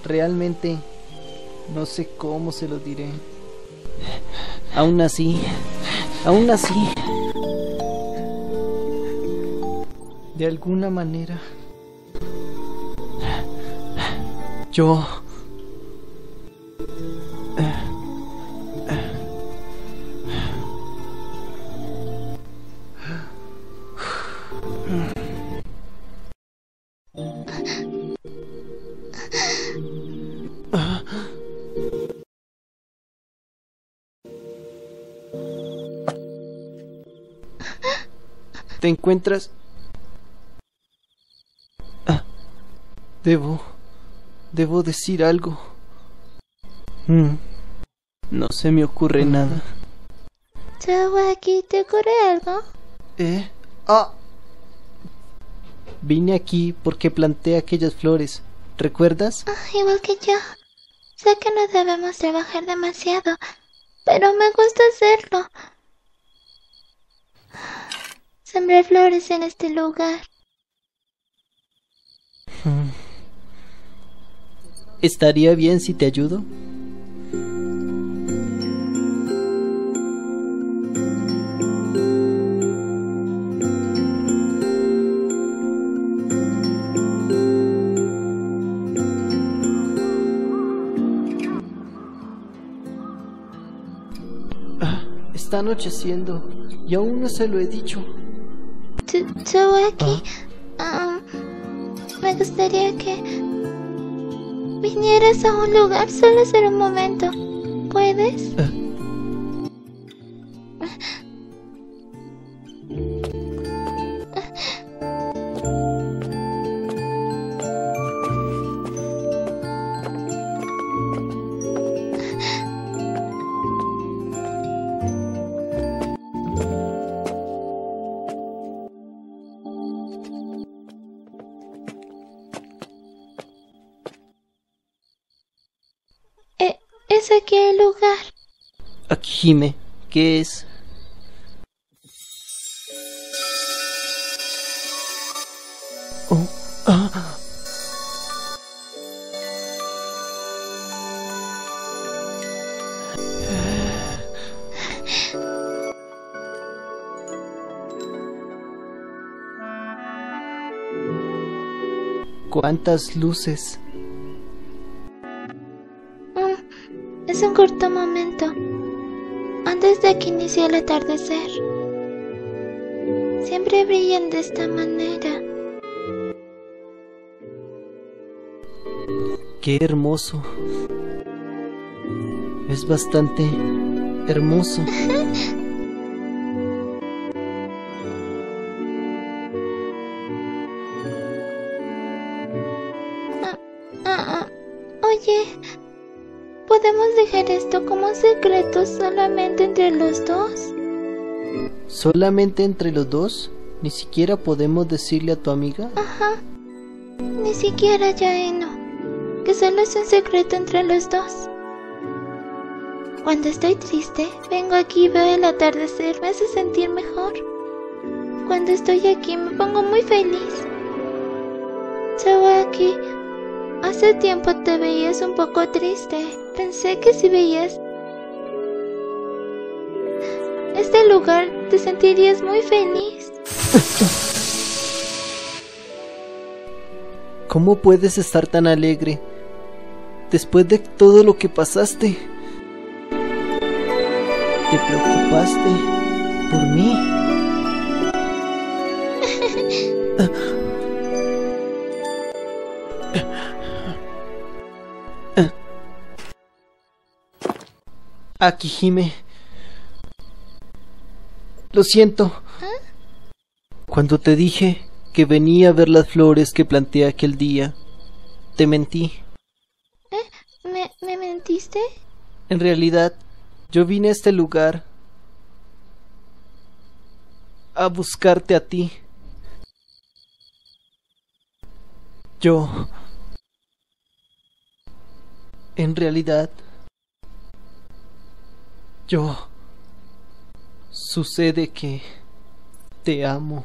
Realmente no sé cómo se lo diré. Aún así, de alguna manera, yo... ¿Te encuentras? Debo decir algo. No se me ocurre nada. Sawaki, ¿te ocurre algo? Vine aquí porque planté aquellas flores. ¿Recuerdas? Igual que yo. Sé que no debemos trabajar demasiado, pero me gusta hacerlo. Sembrar flores en este lugar. ¿Estaría bien si te ayudo? Está anocheciendo y aún no se lo he dicho. Sawaki, me gustaría que vinieras a un lugar solo por un momento. ¿Puedes? ¿Es aquí el lugar? Akihime, ¿qué es? ¿Cuántas luces? Es un corto momento, antes de que inicie el atardecer. Siempre brillan de esta manera. ¡Qué hermoso! Es bastante hermoso. Oye, ¿podemos dejar esto como un secreto solamente entre los dos? ¿Solamente entre los dos? ¿Ni siquiera podemos decirle a tu amiga? Ajá. Ni siquiera a Yaeno. Que solo es un secreto entre los dos. Cuando estoy triste, vengo aquí y veo el atardecer. Me hace sentir mejor. Cuando estoy aquí me pongo muy feliz. Sawaki, hace tiempo te veías un poco triste. Pensé que si veías este lugar te sentirías muy feliz. ¿Cómo puedes estar tan alegre después de todo lo que pasaste? ¿Te preocupaste por mí? Akihime, lo siento. Cuando te dije que venía a ver las flores que planté aquel día, te mentí. ¿Me mentiste? En realidad, yo vine a este lugar a buscarte a ti. En realidad, sucede que te amo.